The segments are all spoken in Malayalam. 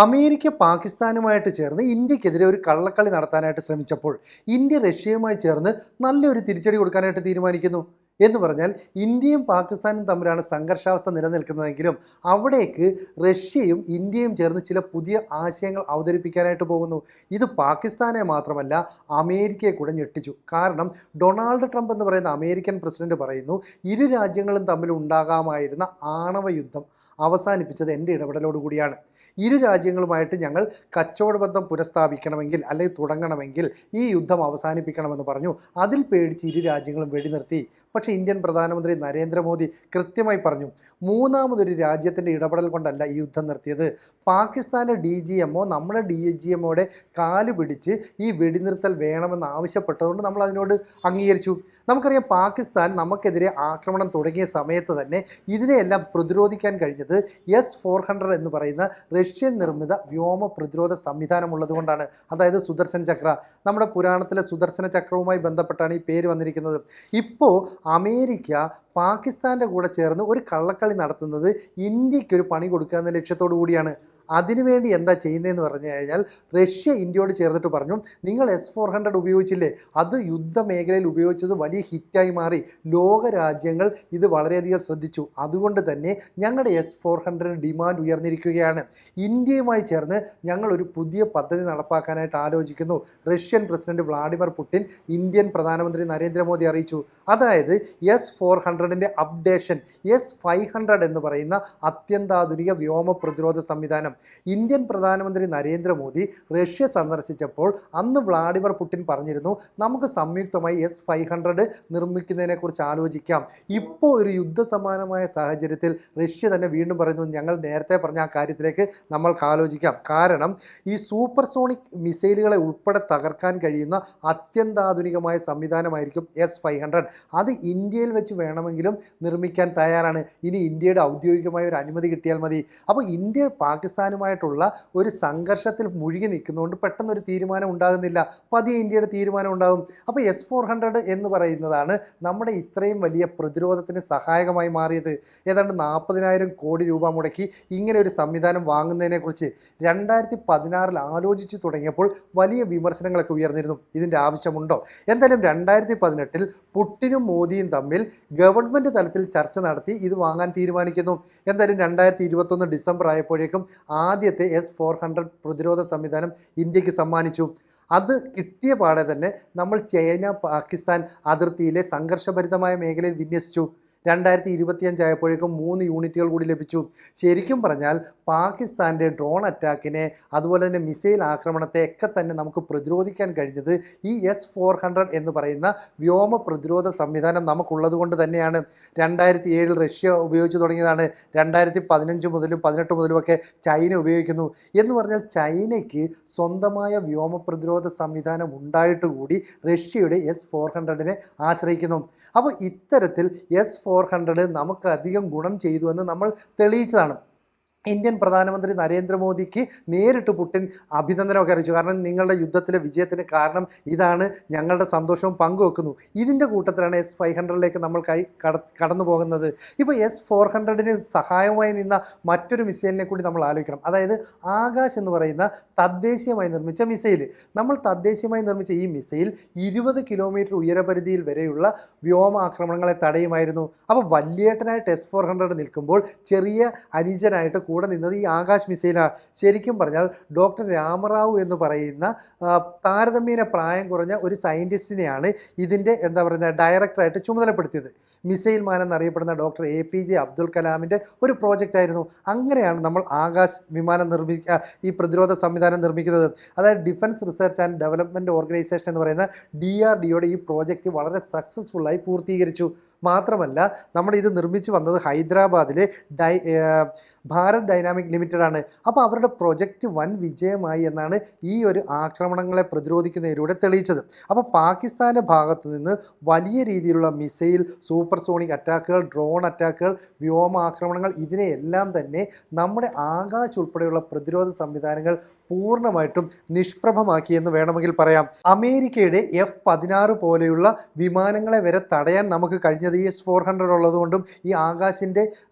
അമേരിക്ക പാകിസ്ഥാനുമായിട്ട് ചേർന്ന് ഇന്ത്യക്കെതിരെ ഒരു കള്ളക്കളി നടത്താനായിട്ട് ശ്രമിച്ചപ്പോൾ ഇന്ത്യ റഷ്യയുമായി ചേർന്ന് നല്ലൊരു തിരിച്ചടി കൊടുക്കാനായിട്ട് തീരുമാനിക്കുന്നു. എന്ന് പറഞ്ഞാൽ ഇന്ത്യയും പാകിസ്ഥാനും തമ്മിലാണ് സംഘർഷാവസ്ഥ നിലനിൽക്കുന്നതെങ്കിലും അവിടേക്ക് റഷ്യയും ഇന്ത്യയും ചേർന്ന് ചില പുതിയ ആശയങ്ങൾ അവതരിപ്പിക്കാനായിട്ട് പോകുന്നു. ഇത് പാകിസ്ഥാനെ മാത്രമല്ല അമേരിക്കയെ കൂടെ ഞെട്ടിച്ചു. കാരണം ഡൊണാൾഡ് ട്രംപ് എന്ന് പറയുന്ന അമേരിക്കൻ പ്രസിഡന്റ് പറയുന്നു, ഇരു രാജ്യങ്ങളും തമ്മിൽ ഉണ്ടാകാമായിരുന്ന ആണവ യുദ്ധം അവസാനിപ്പിച്ചത് എൻ്റെ ഇടപെടലോടുകൂടിയാണ്. ഇരു രാജ്യങ്ങളുമായിട്ട് ഞങ്ങൾ കച്ചവട ബന്ധം പുനഃസ്ഥാപിക്കണമെങ്കിൽ അല്ലെങ്കിൽ തുടങ്ങണമെങ്കിൽ ഈ യുദ്ധം അവസാനിപ്പിക്കണമെന്ന് പറഞ്ഞു. അതിൽ പേടിച്ച് ഇരു രാജ്യങ്ങളും വെടിനിർത്തി. പക്ഷേ ഇന്ത്യൻ പ്രധാനമന്ത്രി നരേന്ദ്രമോദി കൃത്യമായി പറഞ്ഞു, മൂന്നാമതൊരു രാജ്യത്തിൻ്റെ ഇടപെടൽ കൊണ്ടല്ല ഈ യുദ്ധം നിർത്തിയത്. പാകിസ്ഥാൻ്റെ DGMO നമ്മുടെ DGMOയുടെ കാല് പിടിച്ച് ഈ വെടിനിർത്തൽ വേണമെന്ന് ആവശ്യപ്പെട്ടതുകൊണ്ട് നമ്മൾ അതിനോട് അംഗീകരിച്ചു. നമുക്കറിയാം, പാകിസ്ഥാൻ നമുക്കെതിരെ ആക്രമണം തുടങ്ങിയ സമയത്ത് തന്നെ ഇതിനെയെല്ലാം പ്രതിരോധിക്കാൻ കഴിഞ്ഞത് S-400 എന്ന് പറയുന്ന റഷ്യൻ നിർമ്മിത വ്യോമ പ്രതിരോധ സംവിധാനം ഉള്ളതുകൊണ്ടാണ്. അതായത് സുദർശൻ ചക്ര. നമ്മുടെ പുരാണത്തിലെ സുദർശന ചക്രവുമായി ബന്ധപ്പെട്ടാണ് ഈ പേര് വന്നിരിക്കുന്നത്. ഇപ്പോൾ അമേരിക്ക പാകിസ്ഥാൻ്റെ കൂടെ ചേർന്ന് ഒരു കള്ളക്കളി നടത്തുന്നത് ഇന്ത്യക്കൊരു പണി കൊടുക്കുക എന്ന ലക്ഷ്യത്തോടു കൂടിയാണ്. അതിനുവേണ്ടി എന്താ ചെയ്യുന്നതെന്ന് പറഞ്ഞു കഴിഞ്ഞാൽ, റഷ്യ ഇന്ത്യയോട് ചേർന്നിട്ട് പറഞ്ഞു, നിങ്ങൾ S-400 ഉപയോഗിച്ചില്ലേ, അത് യുദ്ധമേഖലയിൽ ഉപയോഗിച്ചത് വലിയ ഹിറ്റായി മാറി. ലോക രാജ്യങ്ങൾ ഇത് വളരെയധികം ശ്രദ്ധിച്ചു. അതുകൊണ്ട് തന്നെ ഞങ്ങളുടെ S-400 ഡിമാൻഡ് ഉയർന്നിരിക്കുകയാണ്. ഇന്ത്യയുമായി ചേർന്ന് ഞങ്ങൾ ഒരു പുതിയ പദ്ധതി നടപ്പാക്കാനായിട്ട് ആലോചിക്കുന്നു. Russian president Vladimir Putin Indian പ്രധാനമന്ത്രി നരേന്ദ്രമോദി അറിയിച്ചു. അതായത് S-400ൻ്റെ അപ്ഡേഷൻ S-500 എന്ന് പറയുന്ന അത്യന്താധുനിക വ്യോമ പ്രതിരോധ സംവിധാനം. ഇന്ത്യൻ പ്രധാനമന്ത്രി നരേന്ദ്രമോദി റഷ്യ സന്ദർശിച്ചപ്പോൾ അന്ന് വ്ളാഡിമിർ പുടിൻ പറഞ്ഞിരുന്നു, നമുക്ക് സംയുക്തമായി S-500 നിർമ്മിക്കുന്നതിനെക്കുറിച്ച് ആലോചിക്കാം. ഇപ്പോൾ ഒരു യുദ്ധസമാനമായ സാഹചര്യത്തിൽ റഷ്യ തന്നെ വീണ്ടും പറയുന്നു, ഞങ്ങൾ നേരത്തെ പറഞ്ഞ ആ കാര്യത്തിലേക്ക് നമ്മൾക്ക് ആലോചിക്കാം. കാരണം ഈ സൂപ്പർസോണിക് മിസൈലുകളെ ഉൾപ്പെടെ തകർക്കാൻ കഴിയുന്ന അത്യന്താധുനികമായ സംവിധാനമായിരിക്കും S-500. അത് ഇന്ത്യയിൽ വെച്ച് വേണമെങ്കിലും നിർമ്മിക്കാൻ തയ്യാറാണ്. ഇനി ഇന്ത്യയുടെ ഔദ്യോഗികമായ ഒരു അനുമതി കിട്ടിയാൽ മതി. അപ്പോൾ ഇന്ത്യ പാകിസ്ഥാനുമായിട്ടുള്ള ഒരു സംഘർഷത്തിൽ മുഴുകി നിൽക്കുന്നതുകൊണ്ട് പെട്ടെന്നൊരു തീരുമാനം ഉണ്ടാകുന്നില്ല. പതിയെ ഇന്ത്യയുടെ തീരുമാനം ഉണ്ടാകും. അപ്പോൾ S-400 എന്ന് പറയുന്നതാണ് നമ്മുടെ ഇത്രയും വലിയ പ്രതിരോധത്തിന് സഹായകമായി മാറിയത്. ഏതാണ്ട് 40,000 കോടി രൂപ മുടക്കി ഇങ്ങനെ ഒരു സംവിധാനം വാങ്ങുന്നതിനെക്കുറിച്ച് 2016 ആലോചിച്ചു തുടങ്ങിയപ്പോൾ വലിയ വിമർശനങ്ങളൊക്കെ ഉയർന്നിരുന്നു. ഇതിൻ്റെ ആവശ്യമുണ്ടോ? എന്തായാലും 2018 പുടിനും മോദിയും തമ്മിൽ ഗവൺമെൻറ് തലത്തിൽ ചർച്ച നടത്തി ഇത് വാങ്ങാൻ തീരുമാനിക്കുന്നു. എന്തായാലും 2021 ഡിസംബർ ആയപ്പോഴേക്കും ആദ്യത്തെ S-400 പ്രതിരോധ സംവിധാനം ഇന്ത്യക്ക് സമ്മാനിച്ചു. അത് കിട്ടിയ പാടെ തന്നെ നമ്മൾ ചൈന പാകിസ്ഥാൻ അതിർത്തിയിലെ സംഘർഷഭരിതമായ മേഖലയിൽ വിന്യസിച്ചു. 2025 ആയപ്പോഴേക്കും 3 യൂണിറ്റുകൾ കൂടി ലഭിച്ചു. ശരിക്കും പറഞ്ഞാൽ പാകിസ്ഥാൻ്റെ ഡ്രോൺ അറ്റാക്കിനെ, അതുപോലെ തന്നെ മിസൈൽ ആക്രമണത്തെ ഒക്കെ തന്നെ നമുക്ക് പ്രതിരോധിക്കാൻ കഴിഞ്ഞത് ഈ S-400 എന്ന് പറയുന്ന വ്യോമ പ്രതിരോധ സംവിധാനം നമുക്കുള്ളത് കൊണ്ട് തന്നെയാണ്. 2007 റഷ്യ ഉപയോഗിച്ച് തുടങ്ങിയതാണ്. 2015 മുതലും 18 മുതലുമൊക്കെ ചൈന ഉപയോഗിക്കുന്നു. എന്ന് പറഞ്ഞാൽ ചൈനയ്ക്ക് സ്വന്തമായ വ്യോമ പ്രതിരോധ സംവിധാനം ഉണ്ടായിട്ട് കൂടി റഷ്യയുടെ S-400നെ ആശ്രയിക്കുന്നു. അപ്പോൾ ഇത്തരത്തിൽ S-400 നമുക്ക് അധികം ഗുണം ചെയ്തു എന്ന് നമ്മൾ തെളിയിച്ചതാണ്. ഇന്ത്യൻ പ്രധാനമന്ത്രി നരേന്ദ്രമോദിക്ക് നേരിട്ട് പുടിൻ അഭിനന്ദനമൊക്കെ അറിയിച്ചു. കാരണം നിങ്ങളുടെ യുദ്ധത്തിലെ വിജയത്തിന് കാരണം ഇതാണ്, ഞങ്ങളുടെ സന്തോഷവും പങ്കുവെക്കുന്നു. ഇതിൻ്റെ കൂട്ടത്തിലാണ് S-500ലേക്ക് നമ്മൾ കടന്നു പോകുന്നത്. ഇപ്പോൾ S-400ന് സഹായമായി നിന്ന മറ്റൊരു മിസൈലിനെ കൂടി നമ്മൾ ആലോചിക്കണം. അതായത് ആകാശ് എന്ന് പറയുന്ന തദ്ദേശീയമായി നിർമ്മിച്ച മിസൈൽ. നമ്മൾ തദ്ദേശീയമായി നിർമ്മിച്ച ഈ മിസൈൽ 20 കിലോമീറ്റർ ഉയരപരിധിയിൽ വരെയുള്ള വ്യോമാക്രമണങ്ങളെ തടയുമായിരുന്നു. അപ്പോൾ വല്യേട്ടനായിട്ട് S-400 നിൽക്കുമ്പോൾ ചെറിയ അനുജനായിട്ട് കൂടെ നിന്നത് ഈ ആകാശ് മിസൈലാണ്. ശരിക്കും പറഞ്ഞാൽ ഡോക്ടർ രാമറാവു എന്ന് പറയുന്ന താരതമ്യേന പ്രായം കുറഞ്ഞ ഒരു സയൻറ്റിസ്റ്റിനെയാണ് ഇതിൻ്റെ ഡയറക്ടറായിട്ട് ചുമതലപ്പെടുത്തിയത്. മിസൈൽ മാൻ എന്നറിയപ്പെടുന്ന ഡോക്ടർ APJ അബ്ദുൽ കലാമിൻ്റെ ഒരു പ്രോജക്റ്റായിരുന്നു. അങ്ങനെയാണ് നമ്മൾ ആകാശ് വിമാനം ഈ പ്രതിരോധ സംവിധാനം നിർമ്മിക്കുന്നത്. അതായത് defence research and development organisation എന്ന് പറയുന്ന DRDOയുടെ ഈ പ്രോജക്റ്റ് വളരെ സക്സസ്ഫുള്ളായി പൂർത്തീകരിച്ചു. മാത്രമല്ല, ഇത് നിർമ്മിച്ച് വന്നത് ഹൈദരാബാദിലെ ഭാരത് ഡൈനാമിക് ലിമിറ്റഡ് ആണ്. അപ്പോൾ അവരുടെ പ്രൊജക്റ്റ് വൻ വിജയമായി എന്നാണ് ഈ ഒരു ആക്രമണങ്ങളെ പ്രതിരോധിക്കുന്നതിലൂടെ തെളിയിച്ചത്. അപ്പോൾ പാകിസ്ഥാൻ്റെ ഭാഗത്തു നിന്ന് വലിയ രീതിയിലുള്ള മിസൈൽ, സൂപ്പർസോണിക് അറ്റാക്കുകൾ, ഡ്രോൺ അറ്റാക്കുകൾ, വ്യോമാക്രമണങ്ങൾ, ഇതിനെയെല്ലാം തന്നെ നമ്മുടെ ആകാശ് ഉൾപ്പെടെയുള്ള പ്രതിരോധ സംവിധാനങ്ങൾ പൂർണ്ണമായിട്ടും നിഷ്പ്രഭമാക്കിയെന്ന് വേണമെങ്കിൽ പറയാം. അമേരിക്കയുടെ F-16 പോലെയുള്ള വിമാനങ്ങളെ വരെ തടയാൻ നമുക്ക് കഴിഞ്ഞത് ഈ S-400 ഉള്ളതുകൊണ്ടും ഈ ആകാശിൻ്റെ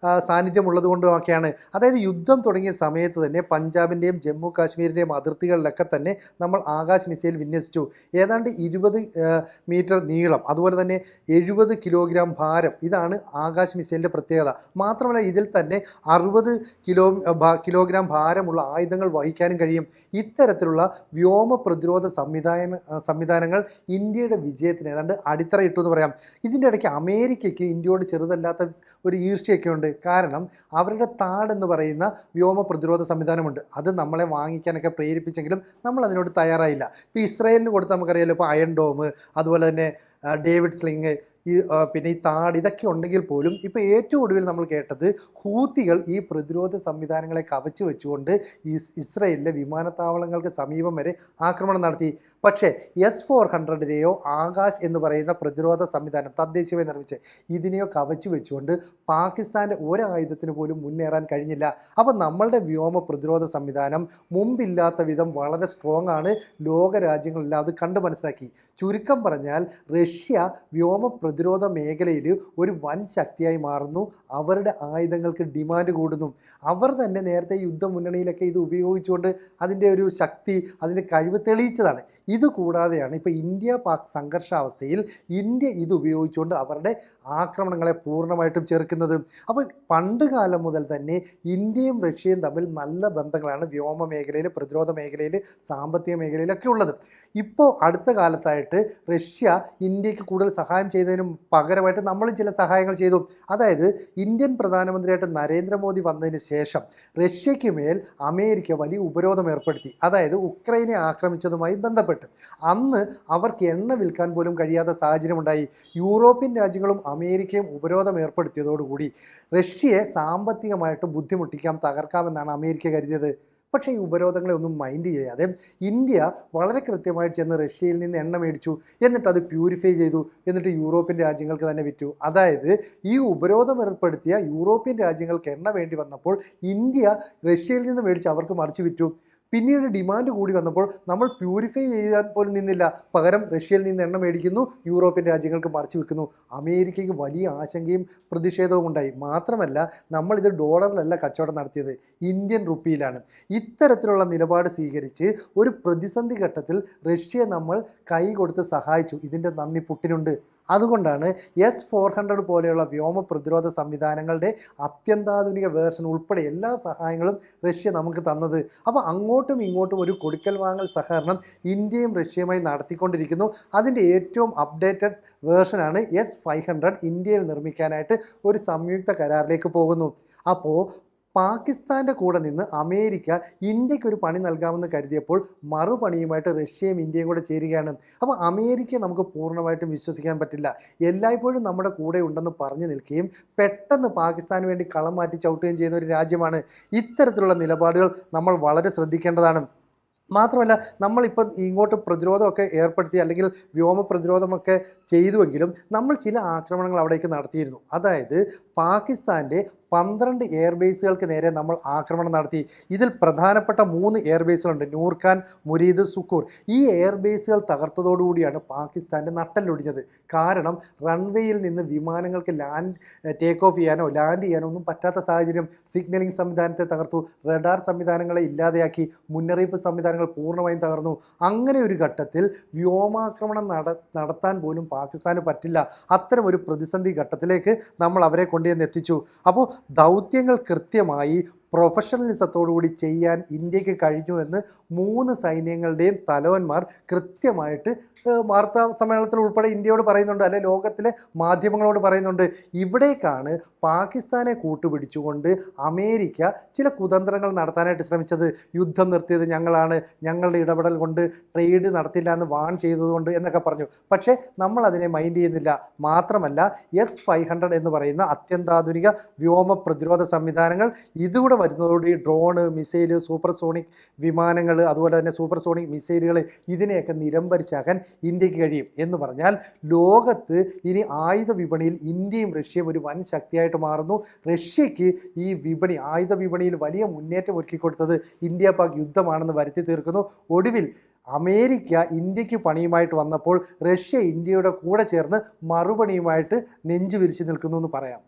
സാന്നിധ്യം ഉള്ളതുകൊണ്ടുമൊക്കെയാണ്. അതായത് യുദ്ധം തുടങ്ങിയ സമയത്ത് തന്നെ പഞ്ചാബിൻ്റെയും ജമ്മു കാശ്മീരിൻ്റെയും അതിർത്തികളിലൊക്കെ തന്നെ നമ്മൾ ആകാശ് മിസൈൽ വിന്യസിച്ചു. ഏതാണ്ട് 20 മീറ്റർ നീളം, അതുപോലെ തന്നെ 70 കിലോഗ്രാം ഭാരം. ഇതാണ് ആകാശ് മിസൈലിൻ്റെ പ്രത്യേകത. മാത്രമല്ല ഇതിൽ തന്നെ 60 കിലോഗ്രാം ഭാരമുള്ള ആയുധങ്ങൾ വഹിക്കാനും കഴിയും. ഇത്തരത്തിലുള്ള വ്യോമ പ്രതിരോധ സംവിധാനങ്ങൾ ഇന്ത്യയുടെ വിജയത്തിന് ഏതാണ്ട് അടിത്തറയിട്ടു എന്ന് പറയാം. ഇതിൻ്റെ ഇടയ്ക്ക് അമേരിക്കയ്ക്ക് ഇന്ത്യയോട് ചെറുതല്ലാത്ത ഒരു ഈർഷ്യയൊക്കെ ഉണ്ട്. കാരണം അവരുടെ താഡ് എന്ന് പറയുന്ന വ്യോമ പ്രതിരോധ സംവിധാനമുണ്ട്. അത് നമ്മളെ വാങ്ങിക്കാനൊക്കെ പ്രേരിപ്പിച്ചെങ്കിലും നമ്മൾ അതിനോട് തയ്യാറായില്ല. ഇപ്പോൾ ഇസ്രായേലിന് കൊടുത്ത് നമുക്കറിയാലോ, ഇപ്പോൾ അയൺ ഡോം, അതുപോലെ തന്നെ ഡേവിഡ് സ്ലിങ്, പിന്നെ ഈ താഡ്, ഇതൊക്കെ ഉണ്ടെങ്കിൽ പോലും ഇപ്പോൾ ഏറ്റവും ഒടുവിൽ നമ്മൾ കേട്ടത് ഹൂത്തികൾ ഈ പ്രതിരോധ സംവിധാനങ്ങളെ കവച്ചു വെച്ചുകൊണ്ട് ഇസ്രയേലിലെ വിമാനത്താവളങ്ങൾക്ക് സമീപം വരെ ആക്രമണം നടത്തി. പക്ഷേ S-400നെയോ ആകാശ് എന്ന് പറയുന്ന പ്രതിരോധ സംവിധാനം തദ്ദേശീയമായി നിർമ്മിച്ച് ഇതിനെയോ കവച്ചു വെച്ചുകൊണ്ട് പാകിസ്ഥാൻ്റെ ഒരായുധത്തിന് പോലും മുന്നേറാൻ കഴിഞ്ഞില്ല. അപ്പോൾ നമ്മളുടെ വ്യോമ പ്രതിരോധ സംവിധാനം മുമ്പില്ലാത്ത വിധം വളരെ സ്ട്രോങ് ആണ്. ലോക രാജ്യങ്ങളെല്ലാം അത് കണ്ടു മനസ്സിലാക്കി. ചുരുക്കം പറഞ്ഞാൽ റഷ്യ വ്യോമ പ്രതിരോധ മേഖലയിൽ ഒരു വൻ ശക്തിയായി മാറുന്നു. അവരുടെ ആയുധങ്ങൾക്ക് ഡിമാൻഡ് കൂടുന്നു. അവർ തന്നെ നേരത്തെ യുദ്ധമുന്നണിയിലൊക്കെ ഇത് ഉപയോഗിച്ചുകൊണ്ട് അതിൻ്റെ ഒരു ശക്തി, അതിൻ്റെ കഴിവ് തെളിയിച്ചതാണ്. ഇതുകൂടാതെയാണ് ഇപ്പോൾ ഇന്ത്യ പാക് സംഘർഷാവസ്ഥയിൽ ഇന്ത്യ ഇത് ഉപയോഗിച്ചുകൊണ്ട് അവരുടെ ആക്രമണങ്ങളെ പൂർണ്ണമായിട്ടും ചെറുക്കുന്നത്. അപ്പോൾ പണ്ട് കാലം മുതൽ തന്നെ ഇന്ത്യയും റഷ്യയും തമ്മിൽ നല്ല ബന്ധങ്ങളാണ് വ്യോമ മേഖലയിൽ, പ്രതിരോധ മേഖലയിൽ, സാമ്പത്തിക മേഖലയിലൊക്കെ ഉള്ളത്. ഇപ്പോൾ അടുത്ത കാലത്തായിട്ട് റഷ്യ ഇന്ത്യക്ക് കൂടുതൽ സഹായം ചെയ്തതിനും പകരമായിട്ട് നമ്മളും ചില സഹായങ്ങൾ ചെയ്തു. അതായത് ഇന്ത്യൻ പ്രധാനമന്ത്രിയായിട്ട് നരേന്ദ്രമോദി വന്നതിന് ശേഷം റഷ്യയ്ക്ക് മേൽ അമേരിക്ക വലിയ ഉപരോധം ഏർപ്പെടുത്തി. അതായത് ഉക്രൈനെ ആക്രമിച്ചതുമായി ബന്ധപ്പെട്ട് അന്ന് അവർക്ക് എണ്ണ വിൽക്കാൻ പോലും കഴിയാത്ത സാഹചര്യമുണ്ടായി. യൂറോപ്യൻ രാജ്യങ്ങളും അമേരിക്കയും ഉപരോധം ഏർപ്പെടുത്തിയതോടുകൂടി റഷ്യയെ സാമ്പത്തികമായിട്ട് ബുദ്ധിമുട്ടിക്കാം, തകർക്കാമെന്നാണ് അമേരിക്ക കരുതിയത്. പക്ഷേ ഈ ഉപരോധങ്ങളെ ഒന്നും മൈൻഡ് ചെയ്യാതെ ഇന്ത്യ വളരെ കൃത്യമായിട്ട് ചെന്ന് റഷ്യയിൽ നിന്ന് എണ്ണ മേടിച്ചു, എന്നിട്ട് അത് പ്യൂരിഫൈ ചെയ്തു, എന്നിട്ട് യൂറോപ്യൻ രാജ്യങ്ങൾക്ക് തന്നെ വിറ്റു. അതായത് ഈ ഉപരോധം ഏർപ്പെടുത്തിയ യൂറോപ്യൻ രാജ്യങ്ങൾക്ക് എണ്ണ വേണ്ടി വന്നപ്പോൾ ഇന്ത്യ റഷ്യയിൽ നിന്ന് മേടിച്ച് അവർക്ക് മറിച്ച് വിറ്റു. പിന്നീട് ഡിമാൻഡ് കൂടി വന്നപ്പോൾ നമ്മൾ പ്യൂരിഫൈ ചെയ്യാൻ പോലും നിന്നില്ല, പകരം റഷ്യയിൽ നിന്ന് എണ്ണ മേടിക്കുന്നു, യൂറോപ്യൻ രാജ്യങ്ങൾക്ക് മറിച്ച് വെക്കുന്നു. അമേരിക്കയ്ക്ക് വലിയ ആശങ്കയും പ്രതിഷേധവും ഉണ്ടായി. മാത്രമല്ല നമ്മളിത് ഡോളറിലല്ല കച്ചവടം നടത്തിയത്, ഇന്ത്യൻ റുപ്പിയിലാണ്. ഇത്തരത്തിലുള്ള നിലപാട് സ്വീകരിച്ച് ഒരു പ്രതിസന്ധി ഘട്ടത്തിൽ റഷ്യയെ നമ്മൾ കൈ കൊടുത്ത് സഹായിച്ചു. ഇതിൻ്റെ നന്ദി പുട്ടിനുണ്ട്. അതുകൊണ്ടാണ് S-400 പോലെയുള്ള വ്യോമ പ്രതിരോധ സംവിധാനങ്ങളുടെ അത്യന്താധുനിക വേർഷൻ ഉൾപ്പെടെ എല്ലാ സഹായങ്ങളും റഷ്യ നമുക്ക് തന്നത്. അപ്പോൾ അങ്ങോട്ടും ഇങ്ങോട്ടും ഒരു കൊടുക്കൽ വാങ്ങൽ സഹകരണം ഇന്ത്യയും റഷ്യയുമായി നടത്തിക്കൊണ്ടിരിക്കുന്നു. അതിൻ്റെ ഏറ്റവും അപ്ഡേറ്റഡ് വേർഷനാണ് S-500 ഇന്ത്യയിൽ നിർമ്മിക്കാനായിട്ട് ഒരു സംയുക്ത കരാറിലേക്ക് പോകുന്നു. അപ്പോൾ പാകിസ്ഥാൻ്റെ കൂടെ നിന്ന് അമേരിക്ക ഇന്ത്യക്കൊരു പണി നൽകാമെന്ന് കരുതിയപ്പോൾ മറുപണിയുമായിട്ട് റഷ്യയും ഇന്ത്യയും കൂടെ ചേരുകയാണ്. അപ്പോൾ അമേരിക്കയെ നമുക്ക് പൂർണ്ണമായിട്ടും വിശ്വസിക്കാൻ പറ്റില്ല. എല്ലായ്പ്പോഴും നമ്മുടെ കൂടെ ഉണ്ടെന്ന് പറഞ്ഞു നിൽക്കുകയും പെട്ടെന്ന് പാകിസ്ഥാന് വേണ്ടി കളം മാറ്റി ചവിട്ടുകയും ചെയ്യുന്ന ഒരു രാജ്യമാണ്. ഇത്തരത്തിലുള്ള നിലപാടുകൾ നമ്മൾ വളരെ ശ്രദ്ധിക്കേണ്ടതാണ്. മാത്രമല്ല നമ്മളിപ്പം ഇങ്ങോട്ട് പ്രതിരോധമൊക്കെ ഏർപ്പെടുത്തി, അല്ലെങ്കിൽ വ്യോമ പ്രതിരോധമൊക്കെ ചെയ്തുവെങ്കിലും നമ്മൾ ചില ആക്രമണങ്ങൾ അവിടേക്ക് നടത്തിയിരുന്നു. അതായത് പാകിസ്ഥാൻ്റെ 12 എയർബേസുകൾക്ക് നേരെ നമ്മൾ ആക്രമണം നടത്തി. ഇതിൽ പ്രധാനപ്പെട്ട 3 എയർബേസുകളുണ്ട്, നൂർഖാൻ, മുരീദ്, സുക്കൂർ. ഈ എയർബേസുകൾ തകർത്തതോടുകൂടിയാണ് പാകിസ്ഥാൻ്റെ നട്ടലൊടിഞ്ഞത്. കാരണം റൺവേയിൽ നിന്ന് വിമാനങ്ങൾക്ക് ടേക്ക് ഓഫ് ചെയ്യാനോ ലാൻഡ് ചെയ്യാനോ ഒന്നും പറ്റാത്ത സാഹചര്യം. സിഗ്നലിംഗ് സംവിധാനത്തെ തകർത്തു, റഡാർ സംവിധാനങ്ങളെ ഇല്ലാതെയാക്കി, മുന്നറിയിപ്പ് സംവിധാനങ്ങൾ പൂർണ്ണമായും തകർന്നു. അങ്ങനെ ഒരു ഘട്ടത്തിൽ വ്യോമാക്രമണം നടത്താൻ പോലും പാകിസ്ഥാന് പറ്റില്ല. അത്തരം ഒരു പ്രതിസന്ധി ഘട്ടത്തിലേക്ക് നമ്മൾ അവരെ കൊണ്ടുവന്ന് എത്തിച്ചു. അപ്പോൾ ദൗത്യങ്ങൾ കൃത്യമായി പ്രൊഫഷണലിസത്തോടുകൂടി ചെയ്യാൻ ഇന്ത്യക്ക് കഴിഞ്ഞുവെന്ന് 3 സൈന്യങ്ങളുടെയും തലവന്മാർ കൃത്യമായിട്ട് വാർത്താ സമ്മേളനത്തിൽ ഉൾപ്പെടെ ഇന്ത്യയോട് പറയുന്നുണ്ട്, അല്ലെ ലോകത്തിലെ മാധ്യമങ്ങളോട് പറയുന്നുണ്ട്. ഇവിടേക്കാണ് പാകിസ്ഥാനെ കൂട്ടുപിടിച്ചുകൊണ്ട് അമേരിക്ക ചില കുതന്ത്രങ്ങൾ നടത്താനായിട്ട് ശ്രമിച്ചത്. യുദ്ധം നിർത്തിയത് ഞങ്ങളാണ്, ഞങ്ങളുടെ ഇടപെടൽ കൊണ്ട് ട്രേഡ് നടത്തില്ല എന്ന് വാൺ ചെയ്തതുകൊണ്ട് എന്നൊക്കെ പറഞ്ഞു. പക്ഷേ നമ്മൾ അതിനെ മൈൻഡ് ചെയ്യുന്നില്ല. മാത്രമല്ല S-500 എന്ന് പറയുന്ന അത്യന്താധുനിക വ്യോമ പ്രതിരോധ സംവിധാനങ്ങൾ ഇതുകൂടെ വരുന്നതോടുകൂടി ഡ്രോണ്, മിസൈൽ, സൂപ്പർസോണിക് വിമാനങ്ങൾ, അതുപോലെ തന്നെ സൂപ്പർസോണിക് മിസൈലുകൾ, ഇതിനെയൊക്കെ നിരംബരിച്ചാക്കാൻ ഇന്ത്യക്ക് കഴിയും. എന്ന് പറഞ്ഞാൽ ലോകത്ത് ഇനി ആയുധ വിപണിയിൽ ഇന്ത്യയും റഷ്യയും ഒരു വൻ ശക്തിയായിട്ട് മാറുന്നു. റഷ്യയ്ക്ക് ഈ വിപണി, ആയുധ വിപണിയിൽ വലിയ മുന്നേറ്റം ഒരുക്കിക്കൊടുത്തത് ഇന്ത്യ പാക് യുദ്ധമാണെന്ന് വരുത്തി തീർക്കുന്നു. ഒടുവിൽ അമേരിക്ക ഇന്ത്യക്ക് പണിയുമായിട്ട് വന്നപ്പോൾ റഷ്യ ഇന്ത്യയുടെ കൂടെ ചേർന്ന് മറുപണിയുമായിട്ട് നെഞ്ചു വിരിച്ചു നിൽക്കുന്നു എന്ന് പറയാം.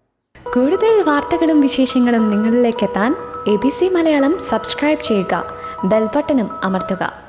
കൂടുതൽ വാർത്തകളും വിശേഷങ്ങളും നിങ്ങളിലേക്ക് എത്താൻ ABC മലയാളം സബ്സ്ക്രൈബ് ചെയ്യുക, ബെൽബട്ടനും അമർത്തുക.